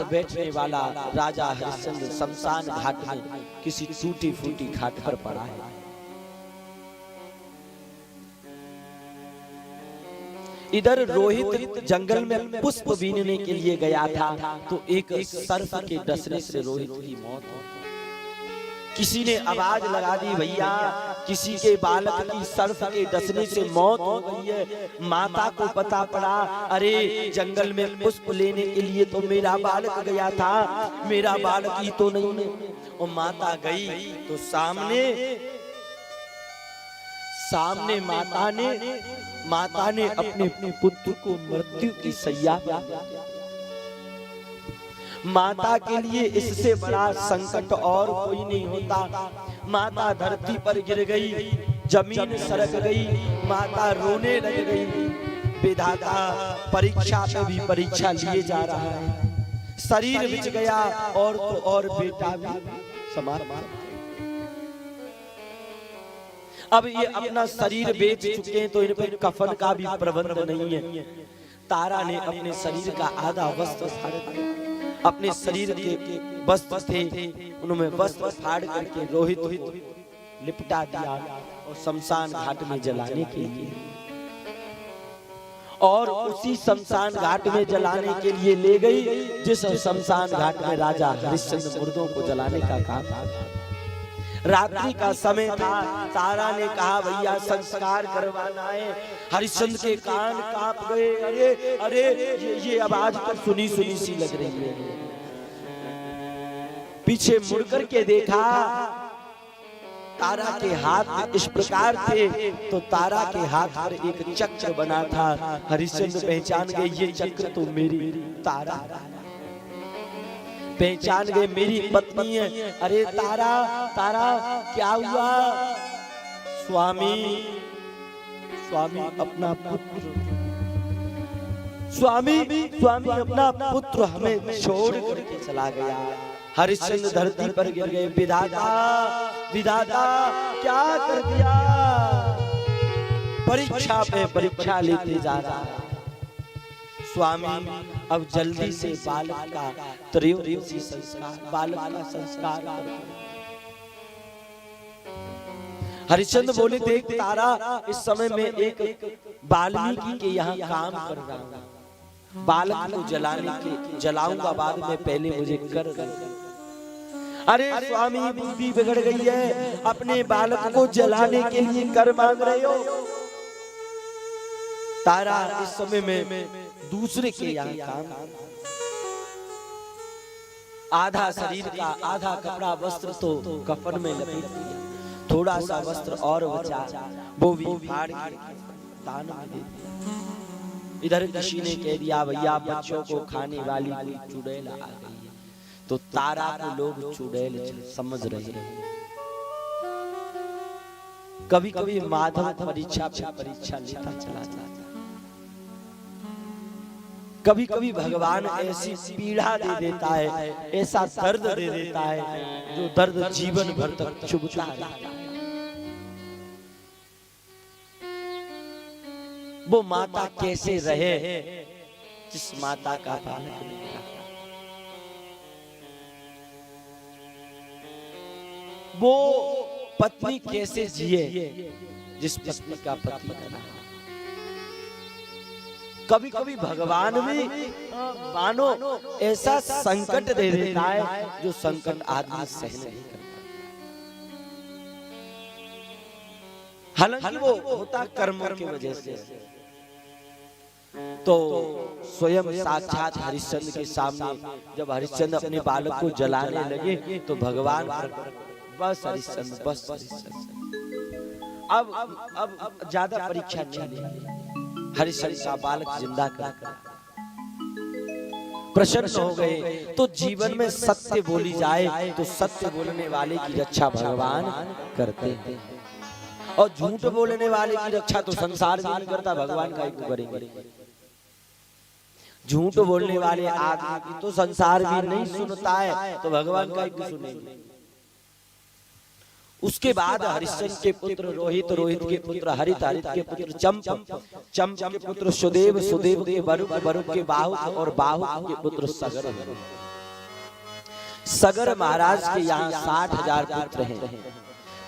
पर बैठने वाला राजा हरिश्चंद्र शमशान घाट में किसी टूटी फूटी घाट पर पड़ा है। इधर रोहित जंगल में पुष्प बीनने के लिए गया था तो एक सर्प के डसने से रोहित की मौत हो गई। किसी ने आवाज लगा दी, भैया किसी के बालक की सर्प के डसने से मौत हो गई है। माता को पता पड़ा, अरे जंगल में पुष्प लेने के लिए तो मेरा बालक गया था, मेरा बालक ही तो नहीं है। और माता गई तो सामने माता ने अपने पुत्र को मृत्यु की शैया पर, माता के लिए इससे बड़ा संकट और कोई नहीं होता। माता धरती पर गिर गई, जमीन सरक गई, माता रोने लग गई। विधाता परीक्षा पे भी परीक्षा लिए जा रहा है। शरीर बिछ गया और तो और बेटा भी समाप्त। अब ये अपना शरीर बेच चुके हैं तो इन पर कफन का भी प्रबंध नहीं है। तारा ने अपने शरीर का आधा वस्त्र फाड़ दिया। अपने शरीर के वस्त्र थे उनमें वस्त्र फाड़ करके रोहित लिपटा दिया और शमशान घाट में जलाने के लिए, और उसी शमशान घाट में जलाने के लिए ले गई जिस शमशान घाट में राजा हरिश्चंद्र मुर्दों को जलाने का काम। रात्रि का समय था। तारा ने कहा, भैया संस्कार करवाना है। हरिश्चंद्र के कान कांप गए। अरे अरे ये आवाज तो सुनी सुनी सी लग रही है। पीछे मुड़कर के देखा, तारा के हाथ इस प्रकार थे तो तारा के हाथ पर एक चक्र बना था। हरिश्चंद्र पहचान गए, ये चक्र तो मेरी तारा पहचान गए, मेरी पत्नी है। अरे तारा तारा क्या हुआ? स्वामी अपना पुत्र, स्वामी अपना पुत्र हमें छोड़ करके चला गया। हरिश्चंद्र धरती पर गिर गए। विधाता क्या कर दिया? परीक्षा पे परीक्षा लेते जा रहा। स्वामी अब जल्दी से बालक का त्रयोदशी संस्कार, बालक का संस्कार करो। हरिश्चंद्र बोले, देख तारा, इस समय में एक वाल्मीकि के यहाँ काम कर रहा हूँ। बालक को जलाऊंगा बाद में, पहले मुझे कर दो। अरे स्वामी बुद्धि बिगड़ गई है, अपने बालक को जलाने के लिए कर मांग रहे हो। तारा इस समय में दूसरे के यहाँ काम, आधा शरीर का आधा कपड़ा वस्त्र तो कफन में लपेट दिया, थोड़ा सा वस्त्र और बचा, वो भी फाड़ के दान में दे दिया। इधर किसी ने कह दिया, भैया बच्चों को खाने वाली कोई चुड़ैल आ गई है। तो तारा को लोग चुड़ैल समझ रहे हैं। कभी कभी माधव परीक्षा पे परीक्षा लेता चला जाता। कभी कभी भगवान ऐसी पीड़ा दे देता है, ऐसा दर्द दे देता है जो दर्द जीवन भर तक चुभता है। वो माता कैसे रहे जिस माता का बालक नहीं रहा? वो पत्नी कैसे जिए जिस पत्नी का पति न रहा? कभी कभी भगवान भी मानो ऐसा संकट दे देता है जो संकट आदमी सह नहीं करता। हालांकि वो होता कर्म की वजह से। तो स्वयं साक्षात हरिश्चंद्र के सामने जब हरिश्चंद्र अपने बालक को जलाने लगे तो भगवान बस हरिश्चंद्र, बस हरिश्चंद्र, अब ज्यादा परीक्षा नहीं। हरिश्चंद्र का बालक जिंदा कर प्रसन्न हो गए। तो जीवन में सत्य बोली जाए तो सत्य बोलने वाले की रक्षा भगवान करते हैं, और झूठ बोलने वाले की रक्षा तो संसार भी नहीं करता, भगवान का ही करेंगे। झूठ बोलने वाले आदमी की तो संसार भी नहीं सुनता है, तो भगवान का ही सुनेंगे। उसके बाद हरिश्चंद्र के पुत्र रोहित, रोहित के पुत्र हरित, हरित के पुत्र चंप, चंप के पुत्र सुदेव, सुदेव के बरुक, बरुक के बाहुक और बाहुक के पुत्र सगर। सगर महाराज के यहाँ 60,000 पुत्र हैं।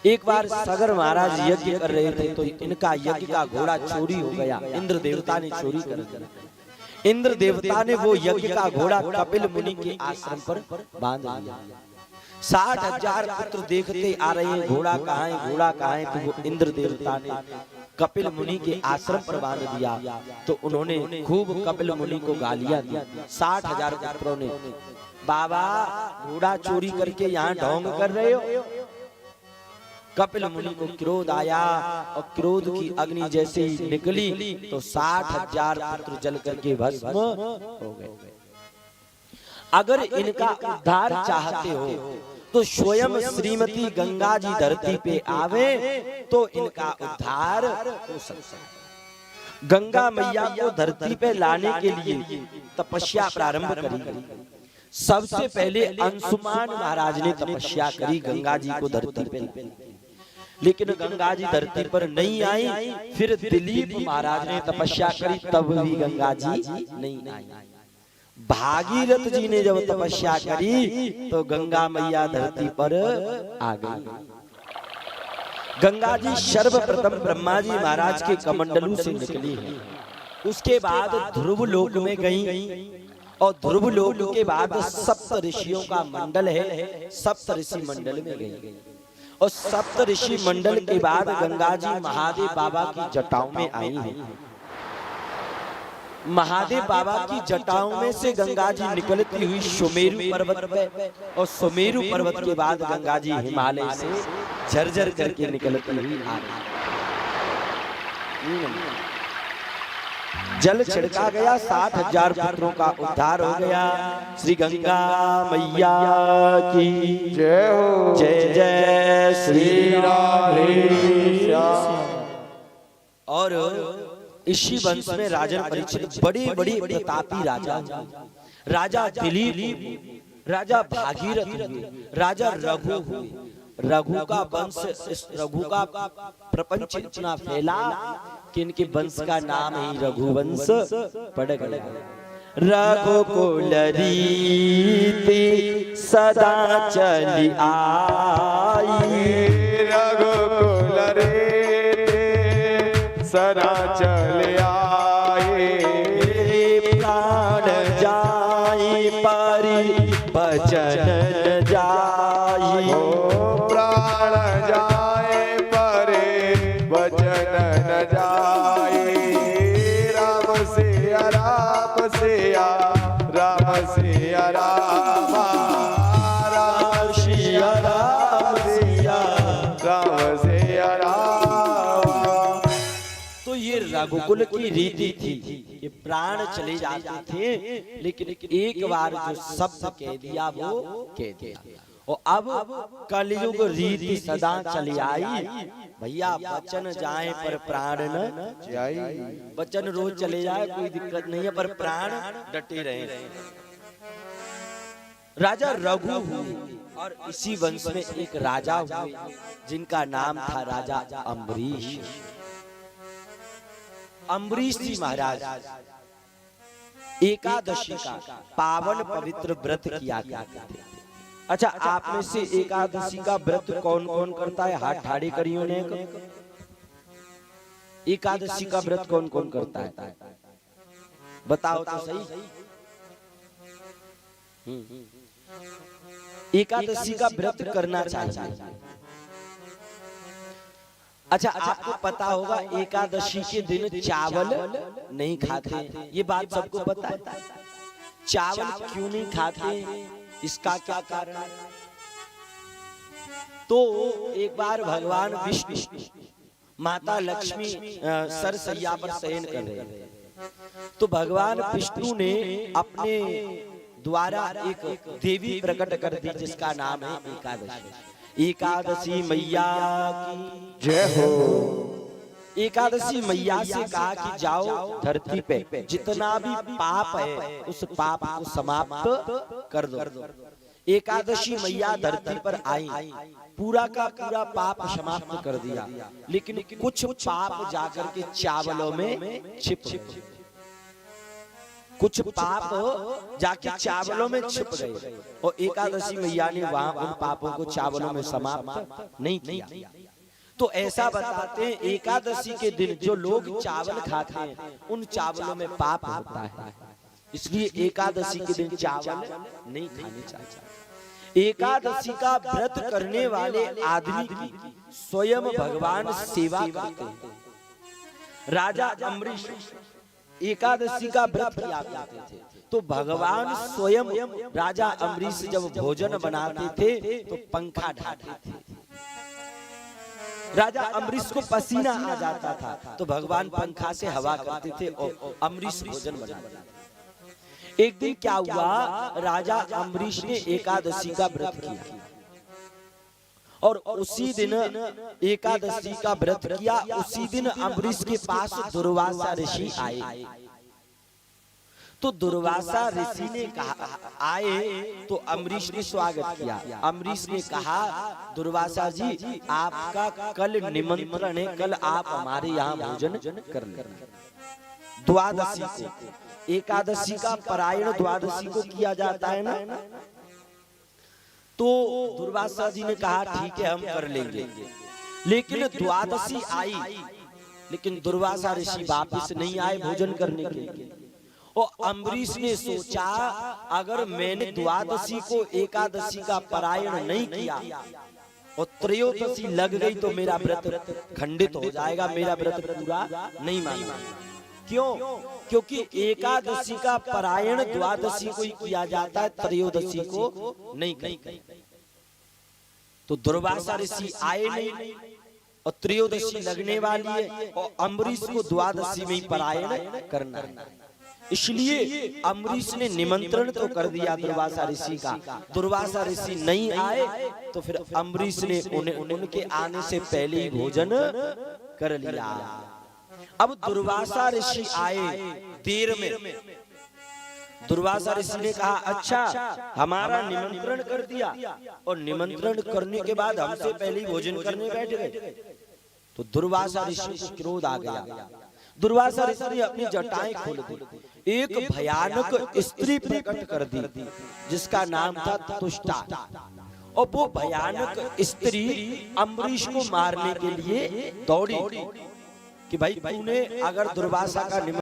एक बार सगर महाराज यज्ञ कर रहे थे तो इनका यज्ञ का घोड़ा चोरी हो गया। इंद्र देवता ने चोरी कर दिया। इंद्र देवता ने वो यज्ञ का घोड़ा कपिल मुनि के आश्रम पर बांध दिया। 60,000 पुत्र देखते आ रहे हैं घोड़ा कहाँ है, घोड़ा कहाँ है। तो वो इंद्र देवता ने कपिल मुनि के आश्रम पर बांध दिया। तो उन्होंने खूब कपिल मुनि को गालियां दी। 60,000 पुत्रों ने, बाबा घोड़ा चोरी करके यहाँ ढोंग कर रहे हो। कपिल मुनि को क्रोध आया और क्रोध की अग्नि जैसे ही निकली तो 60,000 पुत्र जल करके भस्म हो गए। अगर इनका उद्धार चाहते हो तो स्वयं श्रीमती गंगा जी धरती पे आवे तो इनका उद्धार हो सकता है। गंगा मैया को धरती पे लाने के लिए तपस्या प्रारंभ करी। सबसे पहले अंशुमान महाराज ने तपस्या करी गंगा जी को धरती पे, लेकिन गंगा जी धरती पर नहीं आई। फिर दिलीप महाराज ने तपस्या करी, तब भी गंगा जी नहीं आई। भागीरथ जी ने जब तपस्या करी तो गंगा मैया धरती पर आ गई। गंगा जी सर्वप्रथम ब्रह्मा जी महाराज के कमंडलू से निकली है। उसके बाद ध्रुव लोक में गई और ध्रुव लोक के बाद सप्त ऋषियों का मंडल है, सप्त ऋषि मंडल में गई। और सप्त ऋषि मंडल के बाद गंगा जी महादेव बाबा की जटाओं में आई है। महादेव बाबा की जटाओं में से गंगा जी निकलती हुई सुमेरु पर्वत पे, और सुमेरु पर्वत के बाद गंगा जी हिमालय से झरझर करके निकलती हुई आ रही। जल छिड़का गया, 60,000 पुत्रों का उद्धार हो गया। श्री गंगा मैया की जय हो। जय जय श्री राधे। और इसी वंश में राजन परीक्षित बड़े बड़े प्रतापी राजा, राजा दिलीप, राजा भागीरथ, राजा रघु हुए। रघु का वंश, रघु का प्रपंच इतना फैला कि इनके वंश का नाम ही रघुवंश पड़ गया। रघुकुल रीति सदा चली आई, रघुकुल रीति सदा चली आई। प्राण जाई परि बचन न जाई, प्राण जाए परे वचन न जाए। राम सिया राम सिया, राम सिया राम, राम सिया राम सिया, राम सिया राम। तो ये रघुकुल की रीति थी, ये प्राण चले जाते थे लेकिन एक बार जो शब्द कह दिया वो कह दिया। और अब कलयुग रीति सदा चली आई। भैया वचन जाए पर प्राण न जाए। वचन रोज चले जाए कोई दिक्कत नहीं है, पर प्राण डटे रहे। राजा रघु हुए और इसी वंश में एक राजा हुए जिनका नाम था राजा अम्बरीश। अम्बरीश जी महाराज एकादशी का पावन पवित्र व्रत किया करते थे। अच्छा, आप में से एकादशी का व्रत कौन कौन करता है? हाथ ठाड़े करियो ने। एकादशी का व्रत कौन कौन करता है बताओ तो सही। एकादशी का व्रत करना चाहिए। अच्छा, आपको पता होगा एकादशी के दिन चावल नहीं खाते, ये बात सबको पता है। चावल क्यों नहीं खाते, इसका क्या कारण है? तो एक बार भगवान विष्णु माता लक्ष्मी सरसैया पर शयन कर रहे हैं, तो भगवान विष्णु ने अपने द्वारा एक देवी प्रकट कर दी जिसका नाम है एकादशी। एकादशी मैया की जय हो। एकादशी मैया से कहा कि जाओ धरती पे जितना भी पाप है उस पाप को समाप्त कर दो। एकादशी मैया धरती पर आई, पूरा का पूरा पाप समाप्त कर दिया, लेकिन कुछ पाप जाकर के चावलों में छिप गए। कुछ पाप जाके चावलों में छिप गए और एकादशी मैया ने वहां उन पापों को चावलों में समाप्त नहीं किया। तो ऐसा बताते हैं एकादशी के दिन जो लोग चावल खाते हैं उन चावलों में पाप होता है, इसलिए एकादशी के दिन चावल नहीं खाने चाहिए। एकादशी का व्रत करने वाले आदमी की स्वयं भगवान सेवा करते हैं। राजा अम्बरीश एकादशी का व्रत किया करते थे, तो भगवान स्वयं राजा अम्बरीश जब भोजन बनाते थे तो पंखा ढाते थे। राजा अम्बरीश को पसीना आ जाता था तो भगवान पंखा से हवा करते थे और अम्बरीश भोजन बनाते थे। एक दिन क्या हुआ, राजा अम्बरीश ने एकादशी का व्रत किया और उसी दिन एकादशी का व्रत किया। उसी दिन अम्बरीश के पास दुर्वासा ऋषि आए। तो दुर्वासा ऋषि ने कहा आए तो अम्बरीश ने स्वागत किया। अम्बरीश ने कहा दुर्वासा जी आपका कल निमंत्रण है, कल आप हमारे यहाँ भोजन कर लेना। द्वादशी को, एकादशी का परायण द्वादशी को किया जाता है ना, तो दुर्वासा जी ने कहा ठीक है हम कर लेंगे। लेकिन द्वादशी आई लेकिन दुर्वासा ऋषि वापस नहीं आए भोजन करने के लिए। और अम्बरीश ने सोचा अगर मैंने द्वादशी को एकादशी का परायण नहीं किया और त्रयोदशी लग गई तो मेरा व्रत खंडित हो जाएगा, मेरा व्रत पूरा नहीं माना। क्यों? क्योंकि एकादशी का परायण द्वादशी को ही किया जाता है, त्रयोदशी को नहीं करते। तो दुर्वासा ऋषि आए नहीं और त्रयोदशी लगने वाली है और अम्बरीश को द्वादशी में ही परायण करना है। इसलिए अम्बरीश ने निमंत्रण तो कर दिया दुर्वासा ऋषि का, दुर्वासा ऋषि नहीं आए तो फिर अम्बरीश ने उनके आने से पहले ही भोजन कर लिया। अब दुर्वासा ऋषि आए देर में। दुर्वासा ऋषि ने कहा अच्छा हमारा निमंत्रण कर दिया और निमंत्रण करने के बाद हमसे पहले ही भोजन करने बैठ गए। तो दुर्वासा ऋषि को क्रोध आ गया। दुर्वासा ऋषि ने अपनी जटाएं खोल दी, एक भयानक स्त्री प्रकट कर दी जिसका नाम था तुष्टा। और वो भयानक स्त्री अम्बरीश को मारने के लिए दौड़ी कि भाई तूने अगर दुर्वासा का